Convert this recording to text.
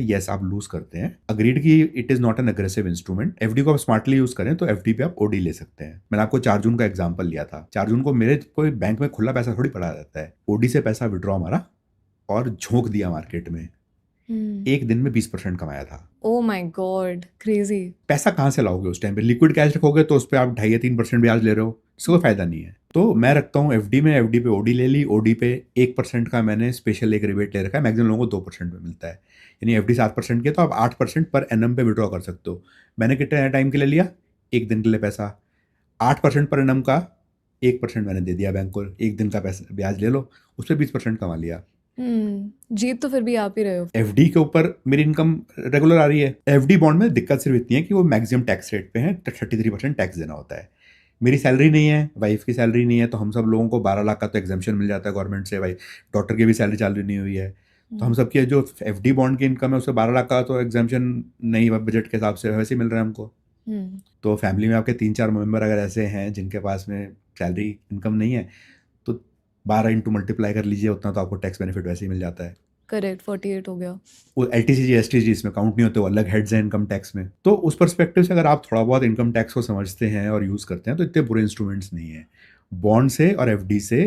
Yes आप loose करते हैं, अग्रीड कि it is not an aggressive instrument. FD को आप स्मार्टली यूज करें तो एफडी पे आप ओडी ले सकते हैं। मैंने आपको 4 जून का एग्जांपल लिया था। 4 जून को मेरे कोई बैंक में खुला पैसा थोड़ी पड़ा रहता है, ओडी से पैसा विड्रॉ हमारा और झोंक दिया मार्केट में, एक दिन में 20% कमाया था। Oh my God, crazy. पैसा कहाँ से लाओगे उस टाइम पे? लिक्विड कैश रखोगे तो उस पर आप 2.5 या 3% ब्याज ले रहे हो, इसका कोई फायदा नहीं है। तो मैं रखता हूँ एफडी में, एफडी पे ओडी ले ली, ओडी पे 1% का मैंने स्पेशल एक रिबेट ले रखा है, मैक्सिमम लोगों को 2% में मिलता है। यानी एफडी 7% की है तो आप 8% पर एनम पे विड्रॉ कर सकते हो। मैंने कितने टाइम के लिए लिया? एक दिन के लिए पैसा। 8% पर एनम का 1% मैंने दे दिया बैंक को, एक दिन का पैसा ब्याज ले लो, उस पर 20% कमा लिया। जीत तो फिर भी आप ही रहे हो। एफडी के ऊपर मेरी इनकम रेगुलर आ रही है। एफडी बॉन्ड में दिक्कत सिर्फ इतनी है कि वो मैक्सिमम टैक्स रेट पे है, 33% टैक्स देना होता है। मेरी सैलरी नहीं है, वाइफ की सैलरी नहीं है, तो हम सब लोगों को 12 लाख का तो एग्जाम्पशन मिल जाता है गवर्नमेंट से। भाई डॉटर की भी सैलरी चालू नहीं हुई है, तो हम सबकी जो एफडी बॉन्ड की इनकम है उससे 12 लाख का तो एग्जाम्पशन नहीं, बजट के हिसाब से वैसे ही मिल रहा है हमको। तो फैमिली में आपके 3-4 मेंबर अगर ऐसे हैं जिनके पास में सैलरी इनकम नहीं है, तो 12 इंटू मल्टीप्लाई कर लीजिए, उतना तो आपको टैक्स बेनिफिट वैसे ही मिल जाता है। करेक्ट, 48 हो गया। वो एलटीसीजी एसटीजी इसमें काउंट नहीं होते, वो अलग हेड्स हैं इनकम टैक्स में। तो उस पर्सपेक्टिव से अगर आप थोड़ा बहुत इनकम टैक्स को समझते हैं और यूज़ करते हैं तो इतने बुरे इंस्ट्रूमेंट्स नहीं है। बॉन्ड से और एफडी से